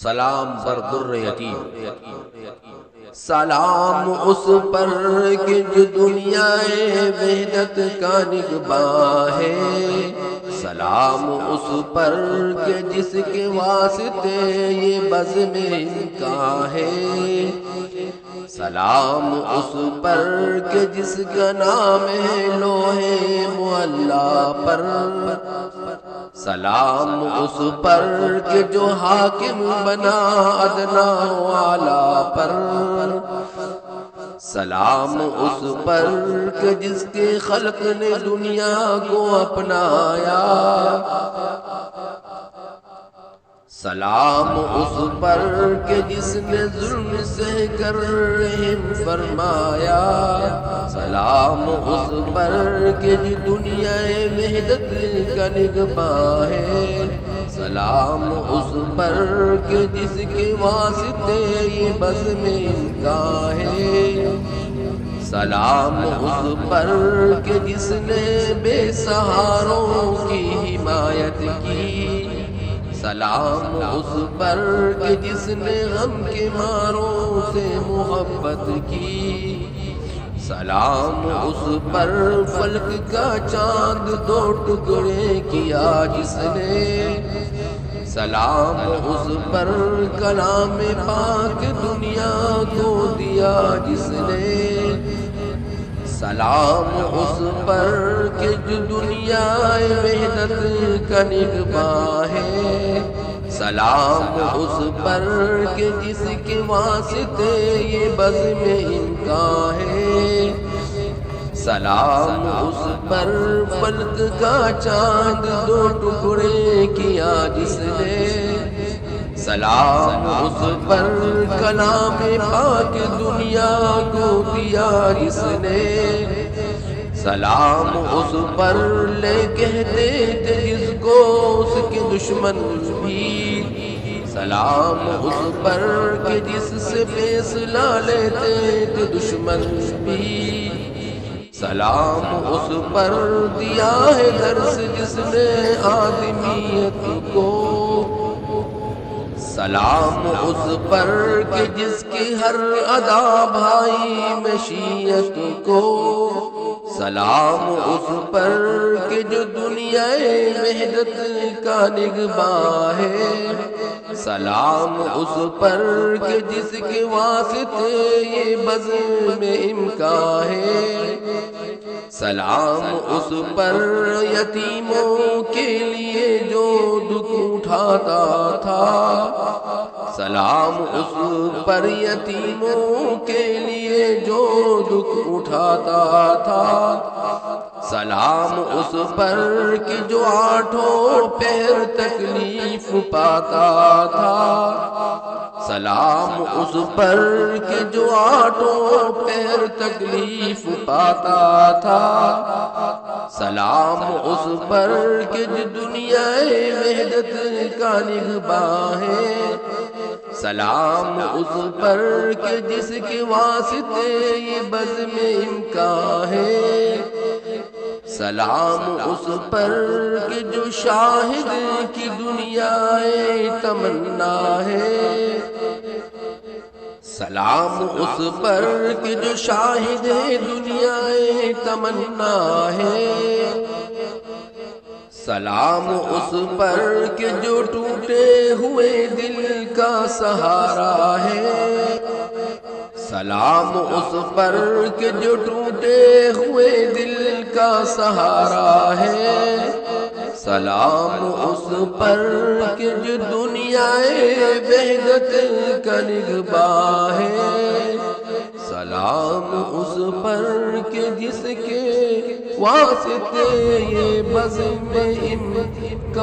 سلام بر در یتیم، سلام اس پر کہ جو دنیائے وحدت کا نگہباں ہے، سلام اس پر کہ جس کے واسطے یہ بزم امکان ہے، سلام اس پر کہ جس کا نام ہے لوح معلی پر، سلام اس پر کہ جو حاکم بنا ادنا و اعلیٰ پر، سلام اس پر کہ جس کے خلق نے دنیا کو اپنایا، سلام اس پر کہ جس نے ظلم سے کر رحم فرمایا، سلام اس پر کہ جو دنیا وحدت کا نگہباں ہے، سلام اس پر کہ جس کے واسطے یہ بزم امکان ہے، سلام اس پر کہ جس نے بے سہاروں کی حمایت کی، سلام اس پر کہ جس نے غم کے ماروں سے محبت کی، سلام اس پر فلک کا چاند دو ٹکڑے کیا جس نے، سلام اس پر کلام پاک دنیا کو دیا جس نے، سلام اس پر کہ جو دنیا وحدت کا نگہباں ہے، سلام اس پر کہ جس کے واسطے یہ بزم امکان ہے، سلام اس پر فلک کا چاند دو ٹکڑے کیا جس نے، سلام اس پر کلام پاک دنیا کو دیا جس نے، سلام اس پر لے کہتے تھے جس کو اس کے دشمن بھی، سلام اس پر کہ جس سے فیصلہ لیتے تھے دشمن بھی، سلام اس پر دیا ہے درس جس نے آدمیت کو، سلام اس پر کہ جس کی ہر ادا بھائی مشیت کو، سلام اس پر کہ جو دنیا وحدت کا نگہباں ہے، سلام اس پر کہ جس کے واسطے یہ بزم امکان ہے، سلام اس پر یتیموں کے لیے جو دکھ اٹھاتا تھا، سلام اس پر یتیموں کے لیے جو دکھ اٹھاتا تھا، سلام اس پر کہ جو آٹھوں پہر تکلیف پاتا تھا، سلام اس پر کہ جو آٹھوں پہر تکلیف پاتا تھا، سلام اس پر کہ جو دنیا وحدت کا نگہباں ہے، سلام اس پر کہ جس کے واسطے یہ بزم امکان ہے، سلام اس پر کہ جو شاہد کی دنیا تمنا ہے، سلام اس پر کہ جو شاہد دنیا تمنا ہے، سلام اس پر کہ جو ٹوٹے ہوئے دل کا سہارا ہے، سلام اس پر کہ جو ٹوٹے ہوئے دل کا سہارا ہے، سلام اس پر کہ جو دنیا وحدت کا نگہباں ہے، سلام اس پر کہ جس کے واسطے یہ بزم امکان